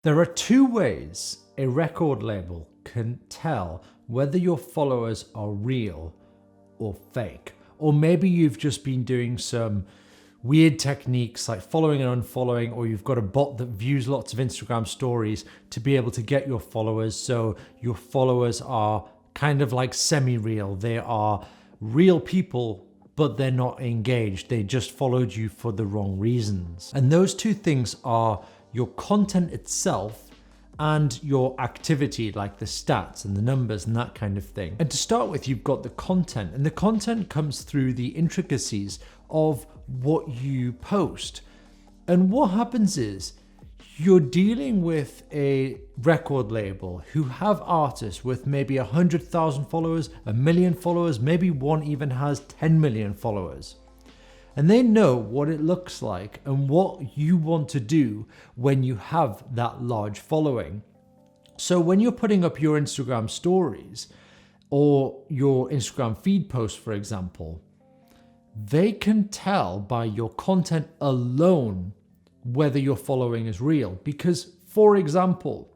There are two ways a record label can tell whether your followers are real or fake. Or maybe you've just been doing some weird techniques like following and unfollowing, or you've got a bot that views lots of Instagram stories to be able to get your followers. So your followers are kind of like semi-real. They are real people, but they're not engaged. They just followed you for the wrong reasons. And those two things are your content itself and your activity, like the stats and the numbers and that kind of thing. And to start with, you've got the content, and the content comes through the intricacies of what you post. And what happens is you're dealing with a record label who have artists with maybe 100,000 followers, 1 million followers, maybe one even has 10 million followers. And they know what it looks like and what you want to do when you have that large following. So when you're putting up your Instagram stories or your Instagram feed posts, for example, they can tell by your content alone whether your following is real. Because, for example,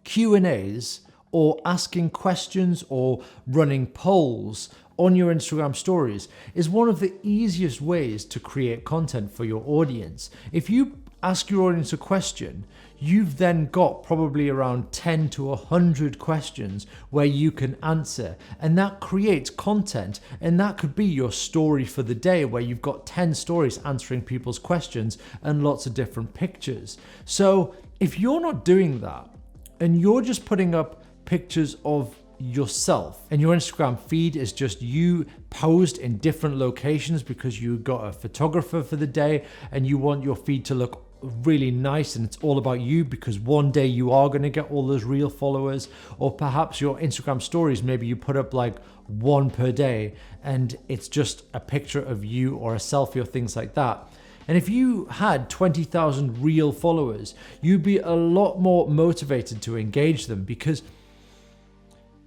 Q&As or asking questions or running polls on your Instagram stories is one of the easiest ways to create content for your audience. If you ask your audience a question, you've then got probably around 10 to 100 questions where you can answer, and that creates content. And that could be your story for the day, where you've got 10 stories answering people's questions and lots of different pictures. So if you're not doing that and you're just putting up pictures of yourself and your Instagram feed is just you posed in different locations because you got a photographer for the day and you want your feed to look really nice and it's all about you because one day you are going to get all those real followers, or perhaps your Instagram stories, maybe you put up like one per day and it's just a picture of you or a selfie or things like that. And if you had 20,000 real followers, you'd be a lot more motivated to engage them, because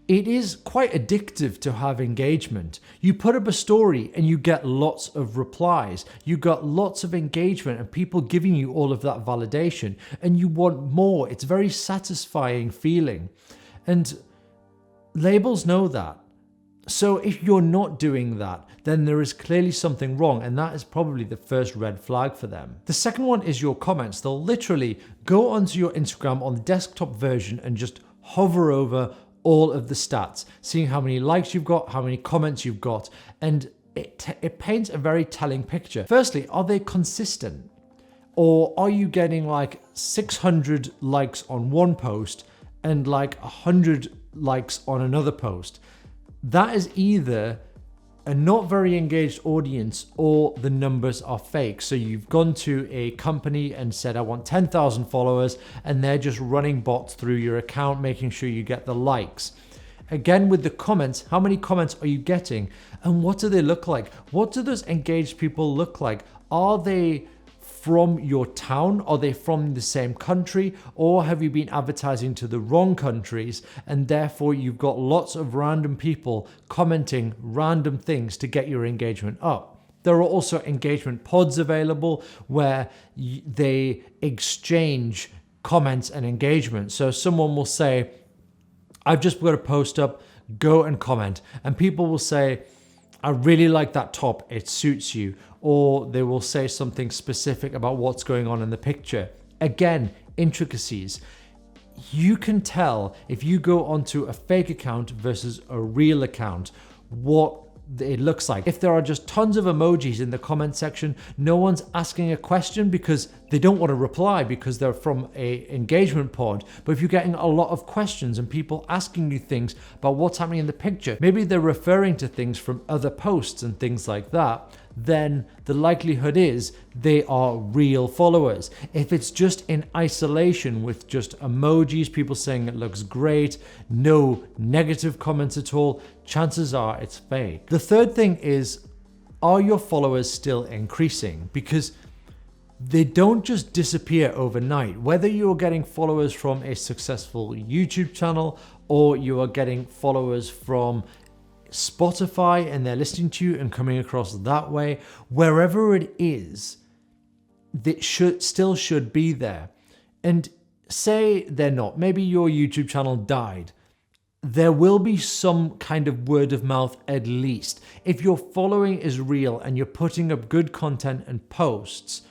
it is quite addictive to have engagement. You put up a story and you get lots of replies. You got lots of engagement and people giving you all of that validation, and you want more. It's a very satisfying feeling. And labels know that. So if you're not doing that, then there is clearly something wrong, and that is probably the first red flag for them. The second one is your comments. They'll literally go onto your Instagram on the desktop version and just hover over all of the stats, seeing how many likes you've got, how many comments you've got, and it paints a very telling picture. Firstly, are they consistent? Or are you getting like 600 likes on one post and like 100 likes on another post? That is either a not very engaged audience or the numbers are fake. So you've gone to a company and said, I want 10,000 followers, and they're just running bots through your account, making sure you get the likes. Again, with the comments, how many comments are you getting? And what do they look like? What do those engaged people look like? Are they from your town? Are they from the same country? Or have you been advertising to the wrong countries and therefore you've got lots of random people commenting random things to get your engagement up? There are also engagement pods available where they exchange comments and engagement. So someone will say, I've just put a post up, go and comment. And people will say, I really like that top, it suits you. Or they will say something specific about what's going on in the picture. Again, intricacies. You can tell if you go onto a fake account versus a real account what it looks like. If there are just tons of emojis in the comment section, no one's asking a question because they don't want to reply because they're from a engagement pod. But if you're getting a lot of questions and people asking you things about what's happening in the picture, maybe they're referring to things from other posts and things like that, then the likelihood is they are real followers. If it's just in isolation with just emojis, people saying it looks great, no negative comments at all, chances are it's fake. The third thing is, are your followers still increasing? Because they don't just disappear overnight. Whether you're getting followers from a successful YouTube channel or you are getting followers from Spotify and they're listening to you and coming across that way, wherever it is, that should be there. And say they're not, maybe your YouTube channel died, there will be some kind of word of mouth at least. If your following is real and you're putting up good content and posts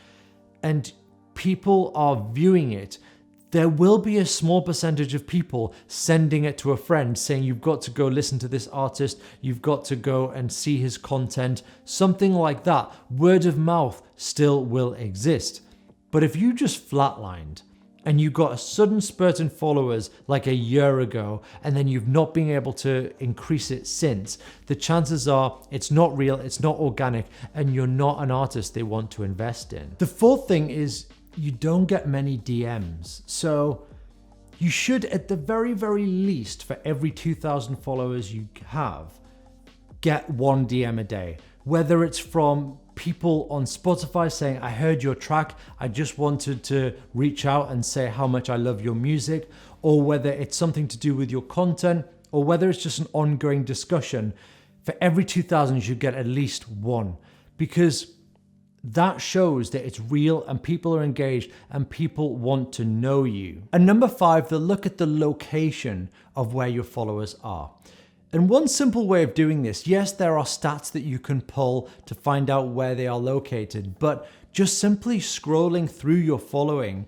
and people are viewing it, there will be a small percentage of people sending it to a friend saying, you've got to go listen to this artist, you've got to go and see his content, something like that. Word of mouth still will exist. But if you just flatlined and you got a sudden spurt in followers like a year ago, and then you've not been able to increase it since, the chances are it's not real, it's not organic, and you're not an artist they want to invest in. The fourth thing is you don't get many DMs. So you should, at the very, very least, for every 2,000 followers you have, get one DM a day. Whether it's from people on Spotify saying, I heard your track, I just wanted to reach out and say how much I love your music, or whether it's something to do with your content, or whether it's just an ongoing discussion. For every 2,000, you should get at least one, because that shows that it's real and people are engaged and people want to know you. And number 5, they'll look at the location of where your followers are. And one simple way of doing this, yes, there are stats that you can pull to find out where they are located, but just simply scrolling through your following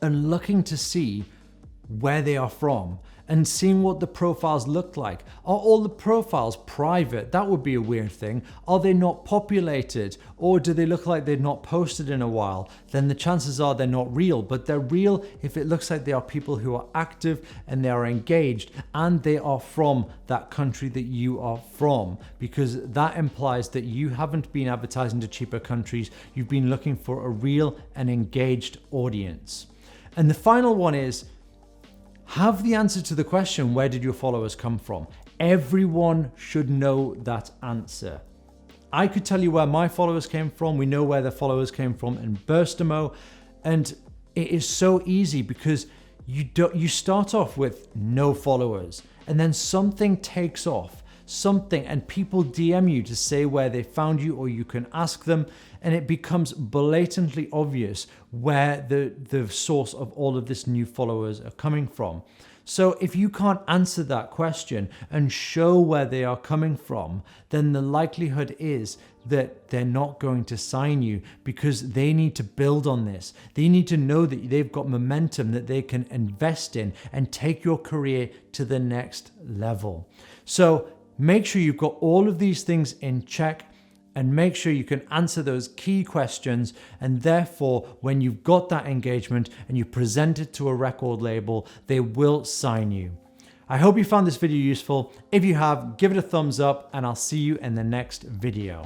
and looking to see where they are from and seeing what the profiles look like. Are all the profiles private? That would be a weird thing. Are they not populated? Or do they look like they've not posted in a while? Then the chances are they're not real, but they're real if it looks like they are people who are active and they are engaged and they are from that country that you are from, because that implies that you haven't been advertising to cheaper countries. You've been looking for a real and engaged audience. And the final one is, have the answer to the question, where did your followers come from? Everyone should know that answer. I could tell you where my followers came from. We know where the followers came from in Burstimo. And it is so easy because you start off with no followers and then something takes off. And people DM you to say where they found you, or you can ask them, and it becomes blatantly obvious where the source of all of this new followers are coming from. So if you can't answer that question and show where they are coming from, then the likelihood is that they're not going to sign you, because they need to build on this. They need to know that they've got momentum that they can invest in and take your career to the next level. So make sure you've got all of these things in check, and make sure you can answer those key questions. And therefore, when you've got that engagement and you present it to a record label, they will sign you. I hope you found this video useful. If you have, give it a thumbs up, and I'll see you in the next video.